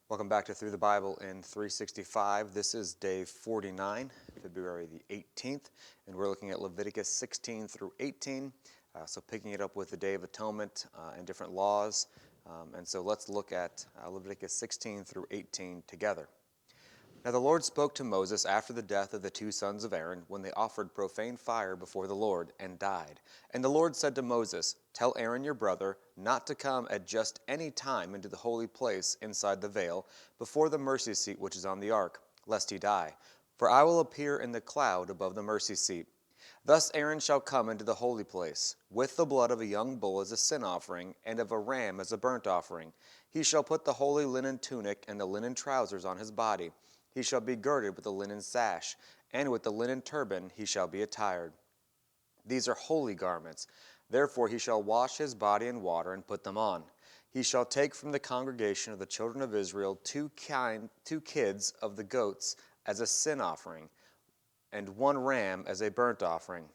Welcome back to Through the Bible in 365. This is day 49, February the 18th, and we're looking at Leviticus 16 through 18, so picking it up with the Day of Atonement and different laws. And so let's look at Leviticus 16 through 18 together. Now the Lord spoke to Moses after the death of the two sons of Aaron, when they offered profane fire before the Lord and died. And the Lord said to Moses, "Tell Aaron your brother not to come at just any time into the holy place inside the veil, before the mercy seat which is on the ark, lest he die. For I will appear in the cloud above the mercy seat. Thus Aaron shall come into the holy place, with the blood of a young bull as a sin offering, and of a ram as a burnt offering. He shall put the holy linen tunic and the linen trousers on his body. He shall be girded with a linen sash, and with the linen turban he shall be attired. These are holy garments. Therefore he shall wash his body in water and put them on. He shall take from the congregation of the children of Israel two kids of the goats as a sin offering, and one ram as a burnt offering.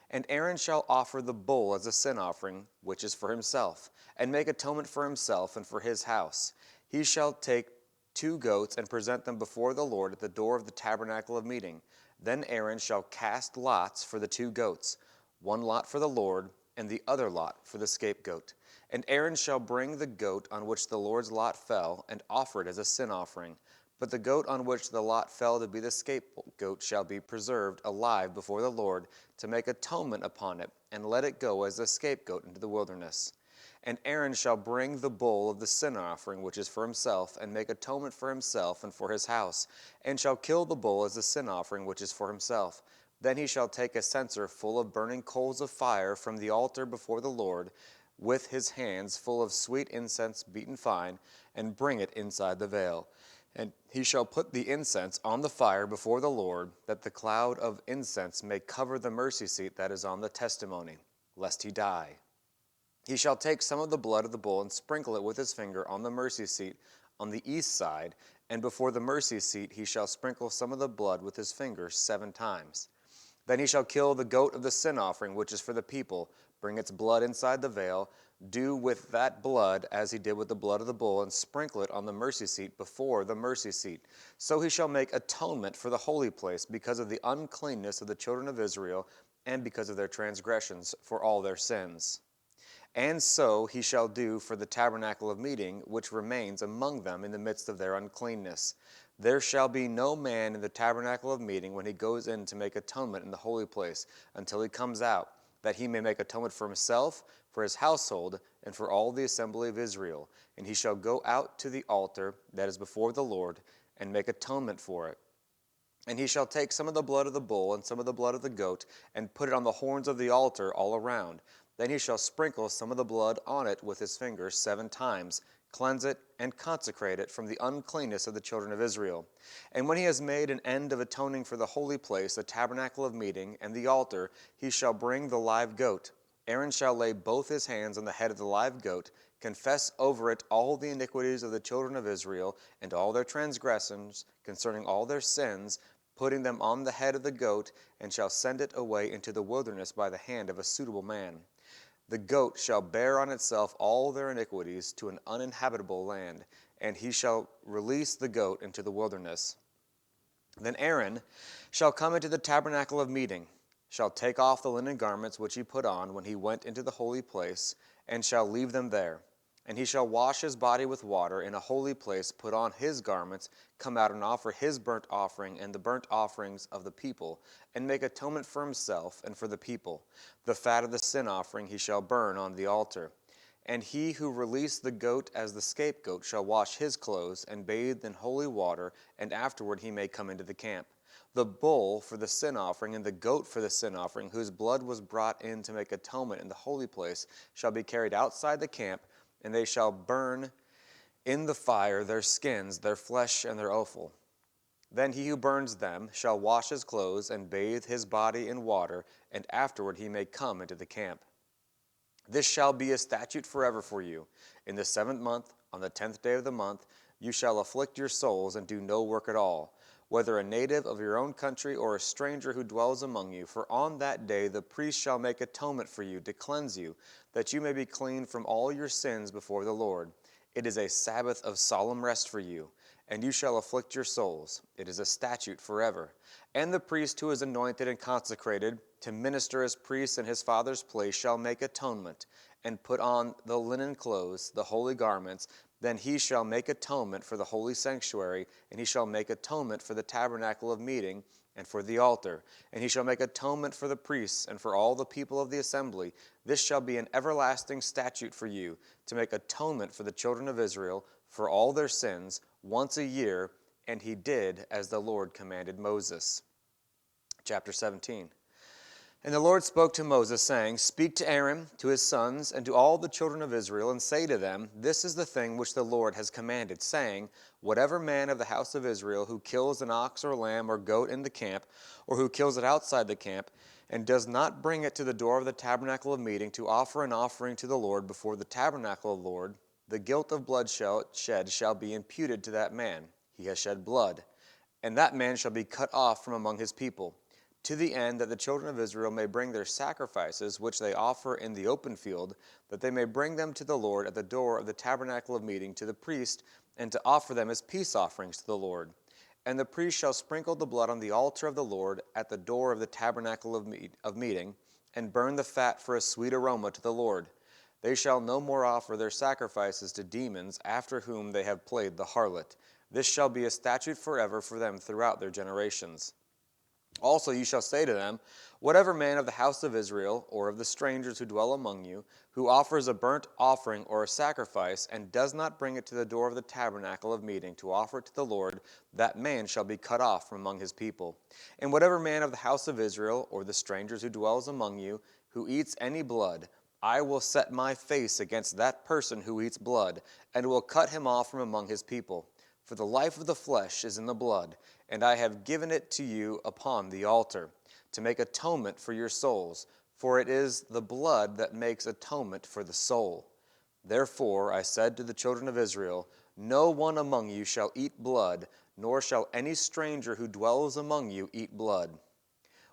And Aaron shall offer the bull as a sin offering, which is for himself, and make atonement for himself and for his house. He shall take 2 goats and present them before the Lord at the door of the tabernacle of meeting. Then Aaron shall cast lots for the 2 goats, one lot for the Lord, and the other lot for the scapegoat. And Aaron shall bring the goat on which the Lord's lot fell, and offer it as a sin offering. But the goat on which the lot fell to be the scapegoat shall be preserved alive before the Lord, to make atonement upon it, and let it go as a scapegoat into the wilderness. And Aaron shall bring the bull of the sin offering, which is for himself, and make atonement for himself and for his house, and shall kill the bull as a sin offering, which is for himself. Then he shall take a censer full of burning coals of fire from the altar before the Lord, with his hands full of sweet incense beaten fine, and bring it inside the veil. And he shall put the incense on the fire before the Lord, that the cloud of incense may cover the mercy seat that is on the testimony, lest he die. He shall take some of the blood of the bull and sprinkle it with his finger on the mercy seat on the east side, and before the mercy seat he shall sprinkle some of the blood with his finger 7 times. Then he shall kill the goat of the sin offering, which is for the people, bring its blood inside the veil, do with that blood as he did with the blood of the bull, and sprinkle it on the mercy seat before the mercy seat. So he shall make atonement for the holy place because of the uncleanness of the children of Israel, and because of their transgressions, for all their sins. And so he shall do for the tabernacle of meeting, which remains among them in the midst of their uncleanness. There shall be no man in the tabernacle of meeting when he goes in to make atonement in the holy place, until he comes out, that he may make atonement for himself, for his household, and for all the assembly of Israel. And he shall go out to the altar that is before the Lord, and make atonement for it. And he shall take some of the blood of the bull and some of the blood of the goat, and put it on the horns of the altar all around. Then he shall sprinkle some of the blood on it with his finger 7 times, cleanse it, and consecrate it from the uncleanness of the children of Israel. And when he has made an end of atoning for the holy place, the tabernacle of meeting, and the altar, he shall bring the live goat. Aaron shall lay both his hands on the head of the live goat, confess over it all the iniquities of the children of Israel, and all their transgressions concerning all their sins, putting them on the head of the goat, and shall send it away into the wilderness by the hand of a suitable man. The goat shall bear on itself all their iniquities to an uninhabitable land, and he shall release the goat into the wilderness. Then Aaron shall come into the tabernacle of meeting, shall take off the linen garments which he put on when he went into the holy place, and shall leave them there. And he shall wash his body with water in a holy place, put on his garments, come out and offer his burnt offering and the burnt offerings of the people, and make atonement for himself and for the people. The fat of the sin offering he shall burn on the altar. And he who released the goat as the scapegoat shall wash his clothes and bathe in holy water, and afterward he may come into the camp. The bull for the sin offering and the goat for the sin offering, whose blood was brought in to make atonement in the holy place, shall be carried outside the camp, and they shall burn in the fire their skins, their flesh, and their offal. Then he who burns them shall wash his clothes and bathe his body in water, and afterward he may come into the camp. This shall be a statute forever for you. In the 7th month, on the 10th day of the month, you shall afflict your souls and do no work at all, whether a native of your own country or a stranger who dwells among you. For on that day the priest shall make atonement for you to cleanse you, that you may be clean from all your sins before the Lord. It is a Sabbath of solemn rest for you, and you shall afflict your souls. It is a statute forever. And the priest who is anointed and consecrated to minister as priest in his father's place shall make atonement, and put on the linen clothes, the holy garments. Then he shall make atonement for the holy sanctuary, and he shall make atonement for the tabernacle of meeting, and for the altar. And he shall make atonement for the priests, and for all the people of the assembly. This shall be an everlasting statute for you, to make atonement for the children of Israel, for all their sins, once a year. And he did as the Lord commanded Moses. Chapter 17. And the Lord spoke to Moses, saying, Speak to Aaron, to his sons, and to all the children of Israel, and say to them, This is the thing which the Lord has commanded, saying, Whatever man of the house of Israel who kills an ox or lamb or goat in the camp, or who kills it outside the camp, and does not bring it to the door of the tabernacle of meeting to offer an offering to the Lord before the tabernacle of the Lord, the guilt of bloodshed shall be imputed to that man. He has shed blood, and that man shall be cut off from among his people, to the end that the children of Israel may bring their sacrifices, which they offer in the open field, that they may bring them to the Lord at the door of the tabernacle of meeting to the priest, and to offer them as peace offerings to the Lord. And the priest shall sprinkle the blood on the altar of the Lord at the door of the tabernacle of meeting, and burn the fat for a sweet aroma to the Lord. They shall no more offer their sacrifices to demons, after whom they have played the harlot. This shall be a statute forever for them throughout their generations. Also you shall say to them, Whatever man of the house of Israel, or of the strangers who dwell among you, who offers a burnt offering or a sacrifice, and does not bring it to the door of the tabernacle of meeting to offer it to the Lord, that man shall be cut off from among his people. And whatever man of the house of Israel, or the strangers who dwells among you, who eats any blood, I will set my face against that person who eats blood, and will cut him off from among his people. For the life of the flesh is in the blood, and I have given it to you upon the altar, to make atonement for your souls, for it is the blood that makes atonement for the soul. Therefore I said to the children of Israel, No one among you shall eat blood, nor shall any stranger who dwells among you eat blood.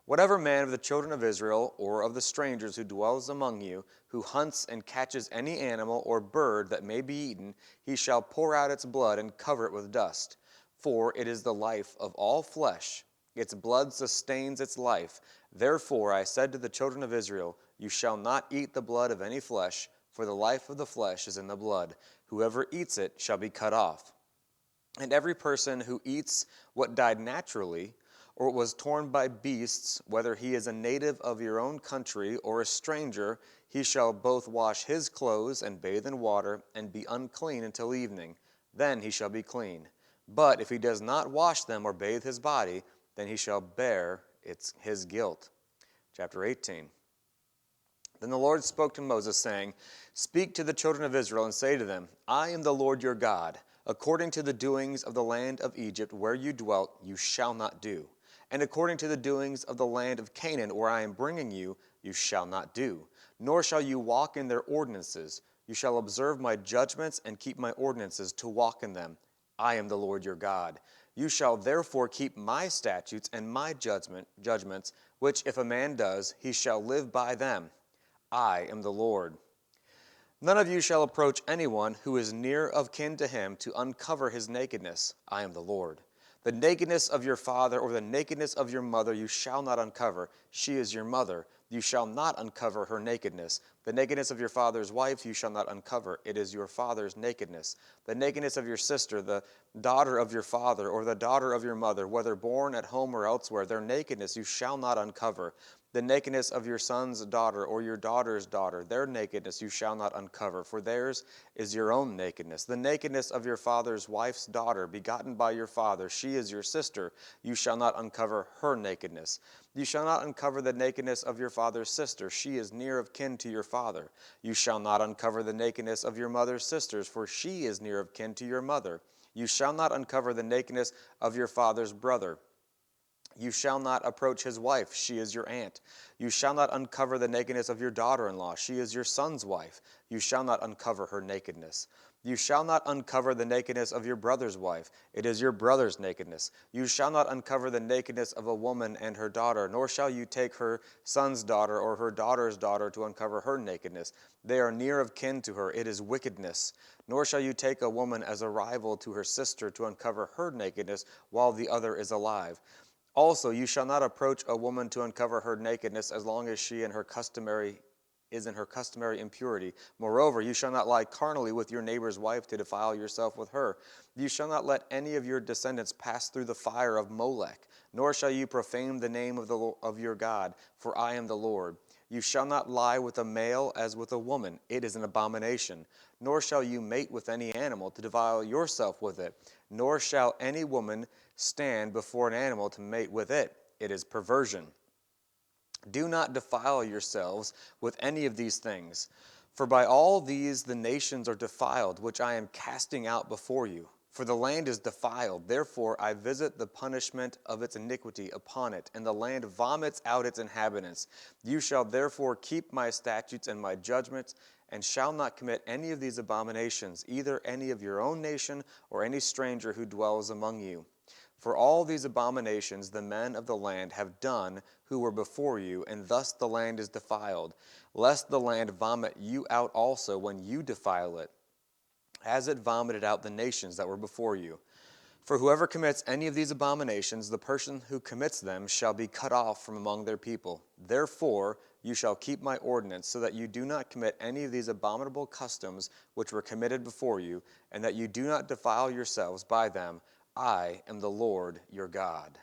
Whatever man of the children of Israel, or of the strangers who dwells among you, who hunts and catches any animal or bird that may be eaten, he shall pour out its blood and cover it with dust. For it is the life of all flesh. Its blood sustains its life. Therefore I said to the children of Israel, You shall not eat the blood of any flesh, for the life of the flesh is in the blood. Whoever eats it shall be cut off. And every person who eats what died naturally, or was torn by beasts, whether he is a native of your own country or a stranger, he shall both wash his clothes and bathe in water, and be unclean until evening. Then he shall be clean. But if he does not wash them or bathe his body, then he shall bear his guilt. Chapter 18. Then the Lord spoke to Moses, saying, Speak to the children of Israel, and say to them, I am the Lord your God. According to the doings of the land of Egypt where you dwelt, you shall not do. And according to the doings of the land of Canaan where I am bringing you, you shall not do. Nor shall you walk in their ordinances. You shall observe my judgments and keep my ordinances to walk in them. I am the Lord your God. You shall therefore keep my statutes and my judgments, which if a man does, he shall live by them. I am the Lord. None of you shall approach anyone who is near of kin to him to uncover his nakedness. I am the Lord. The nakedness of your father or the nakedness of your mother you shall not uncover. She is your mother. You shall not uncover her nakedness. The nakedness of your father's wife you shall not uncover. It is your father's nakedness. The nakedness of your sister, the daughter of your father, or the daughter of your mother, whether born at home or elsewhere, their nakedness you shall not uncover. The nakedness of your son's daughter or your daughter's daughter, their nakedness you shall not uncover, for theirs is your own nakedness. The nakedness of your father's wife's daughter, begotten by your father, she is your sister. You shall not uncover her nakedness. You shall not uncover the nakedness of your father's sister. She is near of kin to your father. You shall not uncover the nakedness of your mother's sisters, for she is near of kin to your mother. You shall not uncover the nakedness of your father's brother. You shall not approach his wife, she is your aunt. You shall not uncover the nakedness of your daughter-in-law, she is your son's wife. You shall not uncover her nakedness. You shall not uncover the nakedness of your brother's wife, it is your brother's nakedness. You shall not uncover the nakedness of a woman and her daughter, nor shall you take her son's daughter or her daughter's daughter to uncover her nakedness. They are near of kin to her, it is wickedness. Nor shall you take a woman as a rival to her sister to uncover her nakedness while the other is alive. Also, you shall not approach a woman to uncover her nakedness as long as she is in her customary impurity. Moreover, you shall not lie carnally with your neighbor's wife to defile yourself with her. You shall not let any of your descendants pass through the fire of Molech, nor shall you profane the name of your God, for I am the Lord. You shall not lie with a male as with a woman, it is an abomination. Nor shall you mate with any animal to defile yourself with it, nor shall any woman stand before an animal to mate with it, it is perversion. Do not defile yourselves with any of these things, for by all these the nations are defiled, which I am casting out before you. For the land is defiled, therefore I visit the punishment of its iniquity upon it, and the land vomits out its inhabitants. You shall therefore keep my statutes and my judgments, and shall not commit any of these abominations, either any of your own nation or any stranger who dwells among you. For all these abominations the men of the land have done who were before you, and thus the land is defiled, lest the land vomit you out also when you defile it, as it vomited out the nations that were before you. For whoever commits any of these abominations, the person who commits them shall be cut off from among their people. Therefore you shall keep my ordinance, so that you do not commit any of these abominable customs which were committed before you, and that you do not defile yourselves by them. I am the Lord your God.